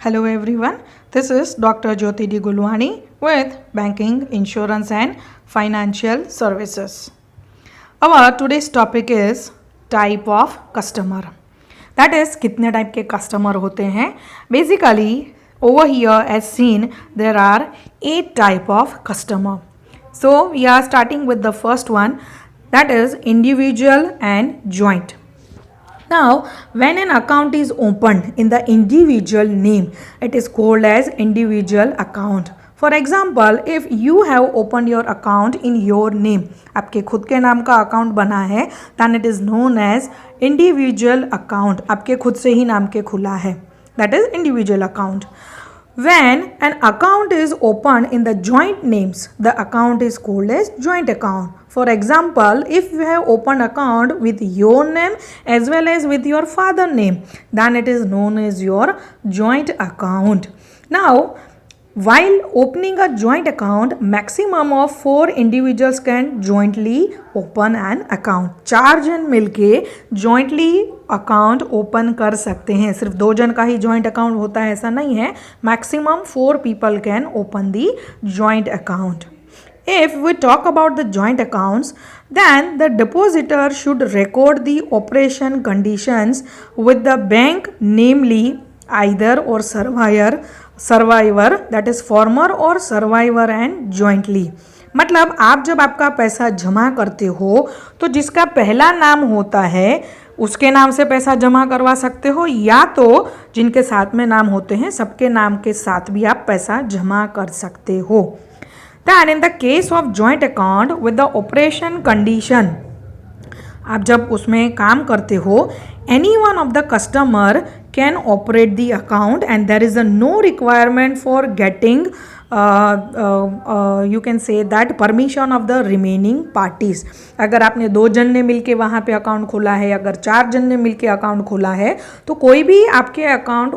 Hello everyone, this is Dr. Jyoti D. Gulwani with Banking, Insurance and Financial Services. Our today's topic is type of customer. That is, कितने type के customer होते हैं. Basically, over here as seen, there are 8 type of customer. So, we are starting with the first one, that is individual and joint. Now, when an account is opened in the individual name, it is called as individual account. For example, if you have opened your account in your name, आपके खुद के नाम का account बना है, then it is known as individual account. आपके खुद से ही नाम के खुला है, that is individual account. When an account is opened in the joint names, the account is called as joint account. For example, if you have opened account with your name as well as with your father name, then it is known as your joint account. Now, while opening a joint account, maximum of 4 individuals can jointly open an account. 4 जन मिलके jointly account open कर सकते हैं. सिर्फ 2 जन का ही joint account होता है ऐसा नहीं है. Maximum 4 people can open the joint account. If we talk about the joint accounts, then the depositor should record the operation conditions with the bank, namely either or survivor, that is former or survivor and jointly. मतलब आप जब आपका पैसा जमा करते हो तो जिसका पहला नाम होता है उसके नाम से पैसा जमा करवा सकते हो, या तो जिनके साथ में नाम होते हैं सबके नाम के साथ भी आप पैसा जमा कर सकते हो. Then in the case of joint account with the operation condition, आप जब उसमें काम करते हो, any one of the customer can operate the account and there is a no requirement for getting you can say that permission of the remaining parties. अगर आपने 2 जन ने मिलके वहाँ पे अकाउंट खोला है, अगर 4 जन ने मिलके अकाउंट खोला है, तो कोई भी आपके अकाउंट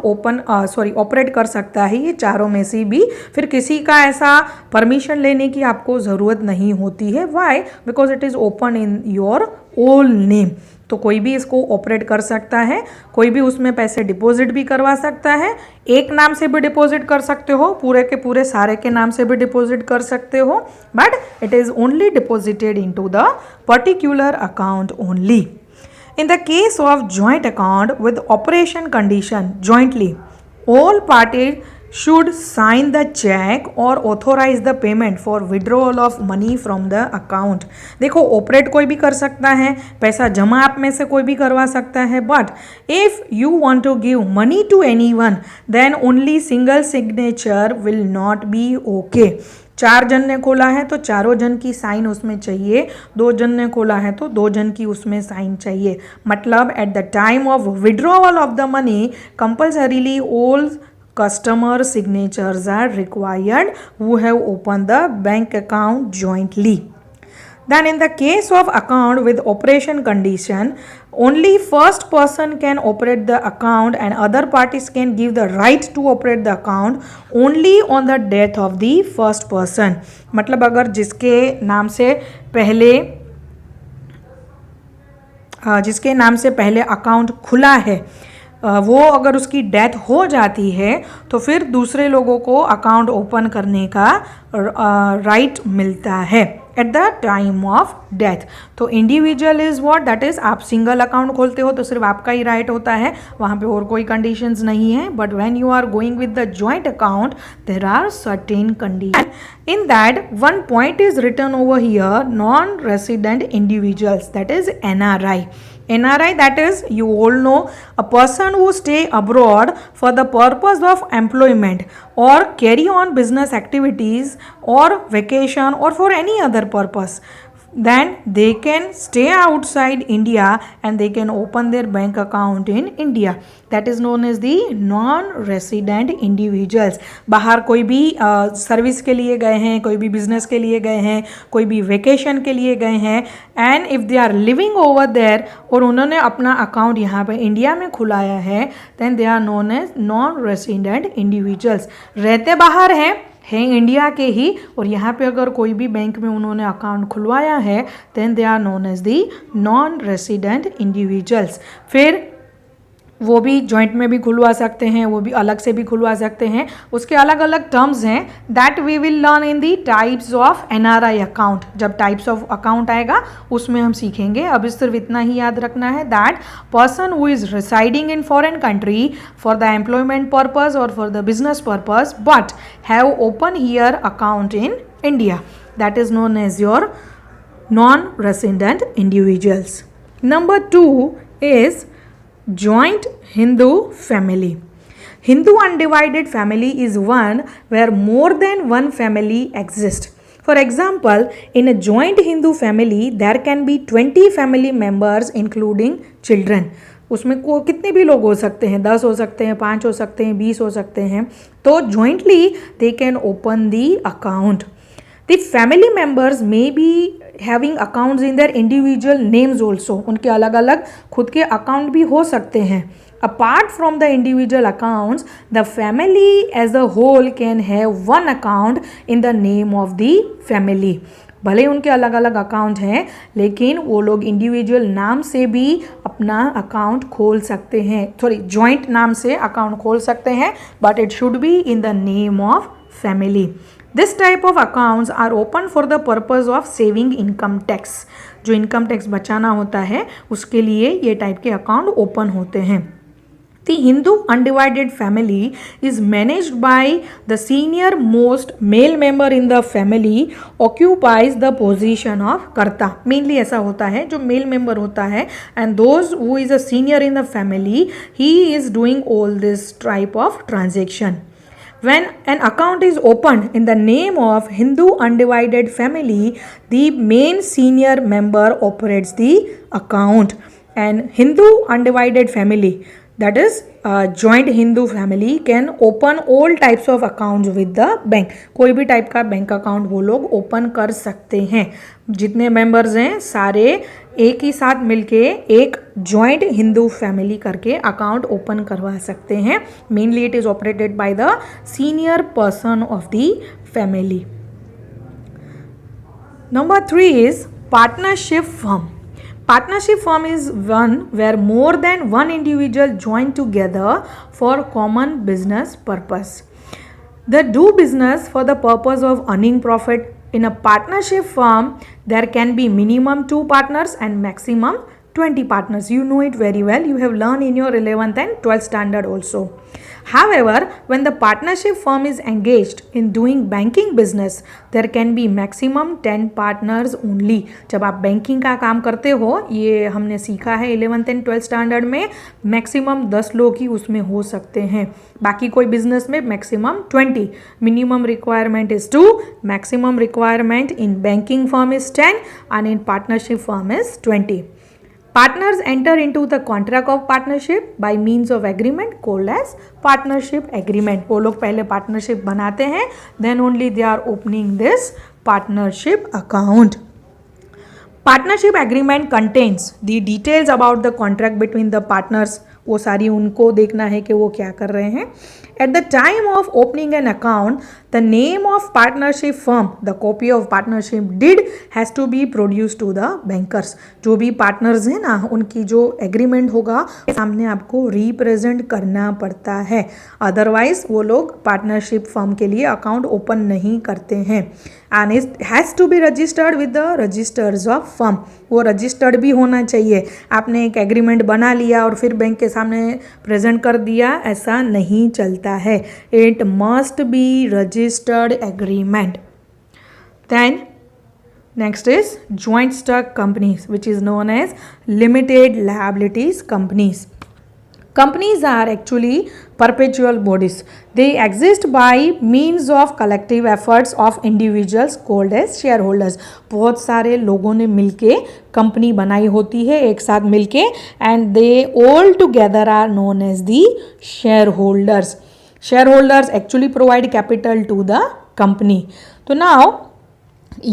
ऑपरेट कर सकता है, ये चारों में से भी. फिर किसी का ऐसा परमिशन लेने की आपको ज़रूरत नहीं होती है. Why? Because it is open in your own name. तो कोई भी इसको ऑपरेट कर सकता है, कोई भी उसमें पैसे डिपॉजिट भी करवा सकता है. एक नाम से भी डिपॉजिट कर सकते हो, पूरे के पूरे सारे के नाम से भी डिपॉजिट कर सकते हो, but it is only deposited into the particular account only. In the case of joint account with operation condition jointly, all parties should sign the check or authorize the payment for withdrawal of money from the account. देखो, operate कोई भी कर सकता है, पैसा जमा आप में से कोई भी करवा सकता है, but if you want to give money to anyone, then only single signature will not be okay. 4 जन ने खोला है तो चारों जन की साइन उसमें चाहिए, 2 जन ने खोला है तो 2 जन की उसमें साइन चाहिए. मतलब eight the time of withdrawal of the money compulsorily all customer signatures are required who have opened the bank account jointly. Then in the case of account with operation condition, only first person can operate the account and other parties can give the right to operate the account only on the death of the first person. मतलब अगर जिसके नाम से पहले account खुला है, वो अगर उसकी डेथ हो जाती है तो फिर दूसरे लोगों को अकाउंट ओपन करने का राइट मिलता है at the time of death. तो individual is what, that is आप सिंगल अकाउंट खोलते हो तो सिर्फ आपका ही राइट होता है, वहाँ पे और कोई कंडीशंस नहीं है. But when you are going with the joint account there are certain condition. In that one point is written over here, non resident individuals, that is NRI. NRI, that is, you all know, a person who stay abroad for the purpose of employment or carry on business activities or vacation or for any other purpose. Then they can stay outside India and they can open their bank account in India. That is known as the non-resident individuals. बाहर कोई भी service के लिए गए हैं, कोई भी business के लिए गए हैं, कोई भी वेकेशन के लिए गए हैं, and if they are living over there और उन्होंने अपना अकाउंट यहाँ पे इंडिया में खुलाया है, then they are known as non resident individuals. रहते बाहर हैं इंडिया के ही, और यहाँ पे अगर कोई भी बैंक में उन्होंने अकाउंट खुलवाया है, then they are known as the non resident individuals. फिर वो भी जॉइंट में भी खुलवा सकते हैं, वो भी अलग से भी खुलवा सकते हैं, उसके अलग अलग टर्म्स हैं। That we will learn in the types of NRI account. जब टाइप्स ऑफ अकाउंट आएगा उसमें हम सीखेंगे। अभी सिर्फ इतना ही याद रखना है that person who is residing in foreign country for the employment purpose और for the business purpose but have open here account in India, that is known as your non-resident individuals. Number 2 is joint Hindu family. Hindu undivided family is one where more than one family exists. For example, in a joint Hindu family, there can be 20 family members including children. उसमें को कितने भी लोग हो सकते हैं, 10 हो सकते हैं, 5 हो सकते हैं, 20 हो सकते हैं। तो jointly they can open the account. The family members may be having accounts in their individual names also. उनके अलग अलग खुद के अकाउंट भी हो सकते हैं। Apart from the individual accounts, the family as a whole can have one account in the name of the family. भले उनके अलग अलग अकाउंट हैं लेकिन वो लोग इंडिविजुअल नाम से भी अपना अकाउंट खोल सकते हैं, जॉइंट नाम से अकाउंट खोल सकते हैं, but it should be in the name of family. This type of accounts are open for the purpose of saving income tax. जो इनकम टैक्स बचाना होता है उसके लिए ये टाइप के अकाउंट ओपन होते हैं. The Hindu undivided family is managed by the senior most male member in the family occupies the position of कर्ता. Mainly ऐसा होता है जो मेल मेंबर होता है and those who is a senior in the family he is doing all this type of transaction. When an account is opened in the name of Hindu undivided family, the main senior member operates the account. And Hindu undivided family, that is joint Hindu family, can open all types of accounts with the bank. कोई भी type का bank account वो लोग open कर सकते हैं. जितने members हैं सारे एक ही साथ मिलके एक जॉइंट हिंदू फैमिली करके अकाउंट ओपन करवा सकते हैं. Mainly it is operated by the senior person of the family. Number 3 is partnership firm. Partnership firm is one where more than one individual join together for common business purpose. They do business for the purpose of earning profit. In a partnership firm, there can be minimum 2 partners and maximum 20 partners. You know it very well. You have learned in your 11th and 12th standard also. However, when the partnership firm is engaged in doing banking business, there can be maximum 10 partners only. जब आप banking का काम करते हो, ये हमने सीखा है 11th and 12th स्टैंडर्ड में, मैक्सिमम 10 लोग ही उसमें हो सकते हैं. बाकी कोई बिजनेस में maximum 20. Minimum requirement is 2, maximum requirement in banking firm is 10 and in partnership firm is 20. Partners enter into the contract of partnership by means of agreement called as partnership agreement. वो लोग पहले partnership बनाते हैं, then only they are opening this partnership account. Partnership agreement contains the details about the contract between the partners. वो सारी उनको देखना है कि वो क्या कर रहे हैं. At the time of opening an account, the name of partnership firm, the copy of partnership deed has to be produced to the bankers. जो भी partners हैं ना, उनकी जो agreement होगा सामने आपको represent करना पड़ता है. Otherwise वो लोग partnership firm के लिए account open नहीं करते हैं. And it has to be registered with the registers of firm. वो रजिस्टर्ड भी होना चाहिए. आपने एक एग्रीमेंट बना लिया और फिर बैंक के सामने प्रेजेंट कर दिया, ऐसा नहीं चलता है. It must be registered agreement. Then next is joint stock companies which is known as limited liabilities companies. Companies are actually perpetual bodies. They exist by means of collective efforts of individuals called as shareholders. बहुत सारे लोगों ने मिलके company बनाई होती है एक साथ मिलके, and they all together are known as the shareholders. Shareholders actually provide capital to the company. So now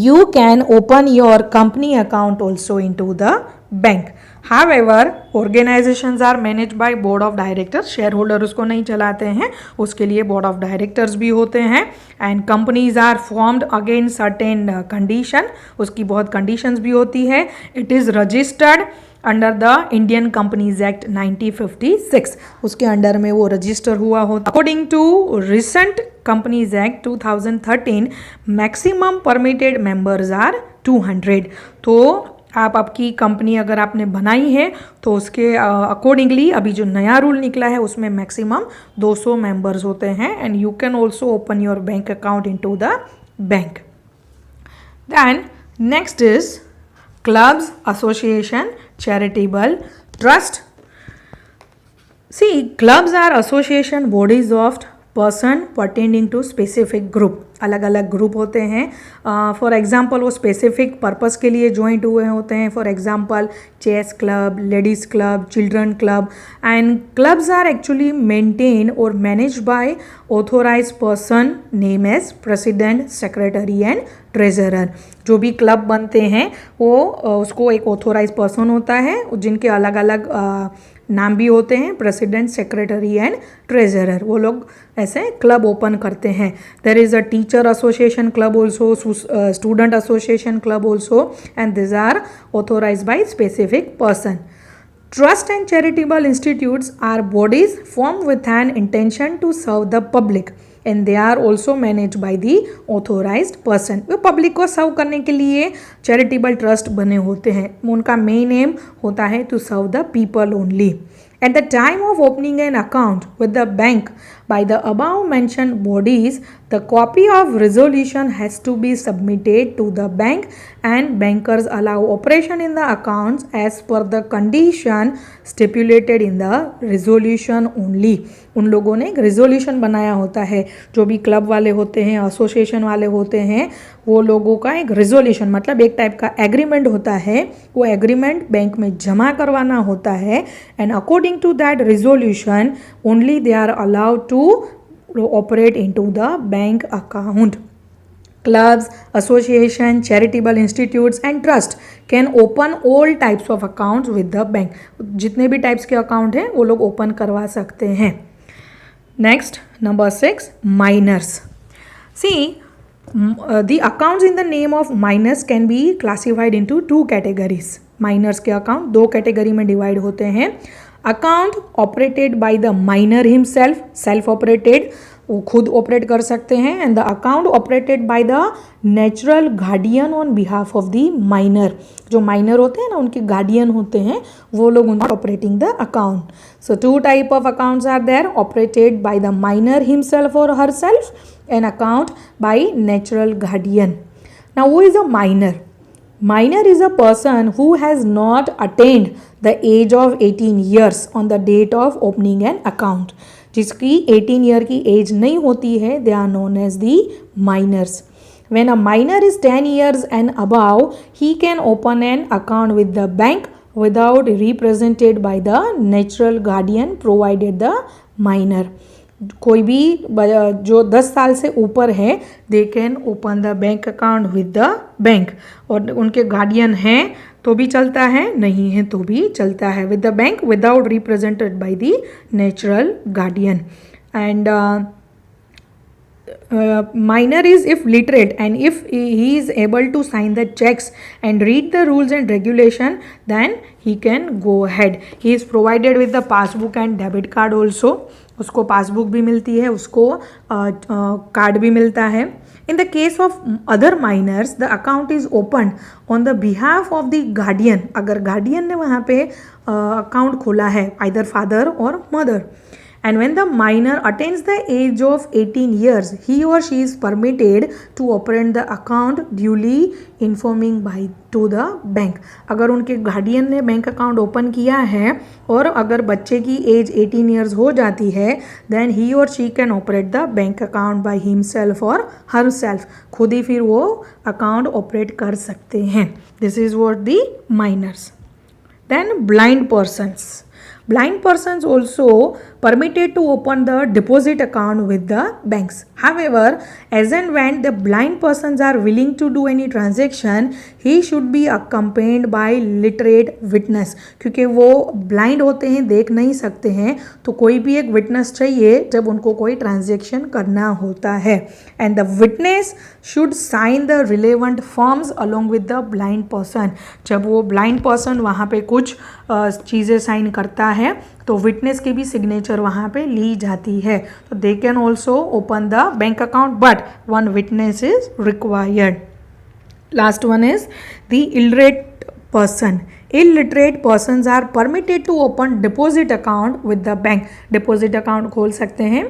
you can open your company account also into the bank. However, organizations are managed by board of directors. shareholder उसको नहीं चलाते हैं, उसके लिए board of directors भी होते हैं. and companies are formed against certain condition. उसकी बहुत conditions भी होती है. it is registered under the Indian companies act 1956, उसके अंडर में वो रजिस्टर हुआ हो. According to recent companies act 2013, maximum permitted members are 200. तो आप आपकी कंपनी अगर आपने बनाई है तो उसके अकॉर्डिंगली अभी जो नया रूल निकला है उसमें मैक्सिमम 200 मेंबर्स होते हैं. And you can also open your bank account into the bank. Then next is clubs, association, charitable trust. See, clubs are association bodies of person pertaining to specific group. अलग अलग group होते हैं. For example वो specific purpose के लिए joint हुए होते हैं. For example chess club, ladies club, children club. And clubs are actually maintain और manage by authorize person name as president, secretary and treasurer. जो भी क्लब बनते हैं वो उसको एक ऑथोराइज पर्सन होता है जिनके अलग अलग नाम भी होते हैं, प्रेसिडेंट, सेक्रेटरी एंड ट्रेजरर. वो लोग ऐसे क्लब ओपन करते हैं. There is a teacher association club also, student association club also, and this are authorise by specific person. Trust and charitable institutes are bodies formed with an intention to serve the public and they are also managed by the authorized person. Way public को सर्व करने के लिए charitable trust बने होते हैं. उनका main aim होता है to serve the people only. At the time of opening an account with the bank by the above mentioned bodies, the copy of resolution has to be submitted to the bank and bankers allow operation in the accounts as per the condition stipulated in the resolution only. उन लोगों ने एक resolution बनाया होता है. जो भी club वाले होते हैं, एसोसिएशन वाले होते हैं, वो लोगों का एक रिजोल्यूशन मतलब एक टाइप का एग्रीमेंट होता है. वो एग्रीमेंट बैंक में जमा करवाना होता है. And according to that resolution only they are allowed to operate into the bank account. Clubs, association, charitable institutes and trust can open all types of accounts with the bank. जितने भी types के account हैं वो लोग open करवा सकते हैं. Next, number 6, minors. See, the accounts in the name of minors can be classified into 2 categories. Minors के अकाउंट 2 कैटेगरी में डिवाइड होते हैं. Account operated by the minor himself, self operated, वो खुद ऑपरेट कर सकते हैं. And the account operated by the natural guardian on behalf of the minor. जो माइनर होते हैं ना उनके गार्डियन होते हैं वो लोग उनका operating the account. So 2 type of accounts are there, operated by the minor himself और herself and account by natural guardian. Now who is a minor? Minor is a person who has not attained the age of 18 years on the date of opening an account. जिसकी 18 year की as नहीं होती है, they are known as the minors. When a minor is 10 years and above, he can open an account with the bank without represented by the natural guardian provided the minor. कोई भी जो 10 साल से ऊपर है they can open the bank account with the bank. और उनके guardian हैं तो भी चलता है, नहीं है तो भी चलता है. With the bank without represented by the natural guardian. And minor is if literate and if he is able to sign the checks and read the rules and regulation, then he can go ahead. He is provided with the passbook and debit card also. उसको passbook भी मिलती है, उसको card भी मिलता है. In the case of other minors, the account is opened on the behalf of the guardian. अगर guardian ने वहाँ पे अकाउंट खोला है, either father or mother. And when the minor attains the age of 18 years, he or she is permitted to open the account duly informing by to the bank. अगर उनके guardian ने bank account open किया है और अगर बच्चे की as 18 years हो जाती है, then he or she can operate the bank account by himself or herself. खुद ही फिर वो अकाउंट ऑपरेट कर सकते हैं. This is what the minors. Then blind persons. Blind persons also permitted to open the deposit account with the banks. However, as and when the blind persons are willing to do any transaction, he should be accompanied by literate witness. क्योंकि वो blind होते हैं, देख नहीं सकते हैं, तो कोई भी एक witness चाहिए जब उनको कोई transaction करना होता है. And the witness should sign the relevant forms along with the blind person. जब वो blind person वहाँ पे कुछ चीज़ें साइन करता है तो विटनेस की भी सिग्नेचर वहाँ पे ली जाती है. तो they can also open the bank account but one witness is required. Last one is the illiterate person. Illiterate persons are permitted to open deposit account with the bank. Deposit account खोल सकते हैं.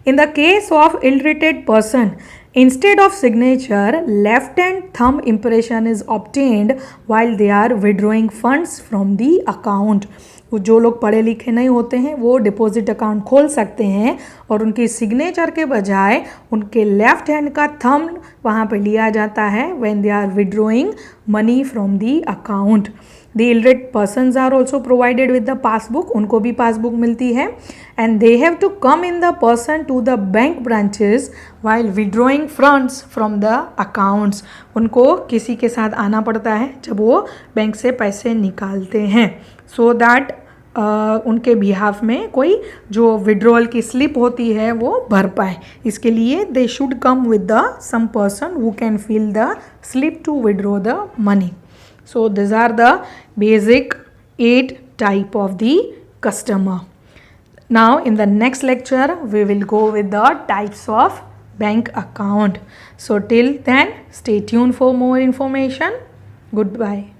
In the case of illiterated person, instead of signature, left hand thumb impression is obtained while they are withdrawing funds from the account. जो लोग पढ़े लिखे नहीं होते हैं वो डिपॉजिट अकाउंट खोल सकते हैं और उनकी सिग्नेचर के बजाय उनके लेफ्ट हैंड का थंब वहाँ पे लिया जाता है when they are withdrawing money from the account. The illiterate persons are also provided with the passbook. उनको भी पासबुक मिलती है. And they have to come in the person to the bank branches while withdrawing funds from the accounts. उनको किसी के साथ आना पड़ता है जब वो बैंक से पैसे निकालते हैं, सो दैट उनके बिहाफ में कोई जो विड्रॉल की स्लिप होती है वो भर पाए. इसके लिए they should come with the some person who can fill the slip to withdraw the money. So these are the basic 8 type of the customer. Now in the next lecture we will go with the types of bank account. So till then stay tuned for more information. Goodbye.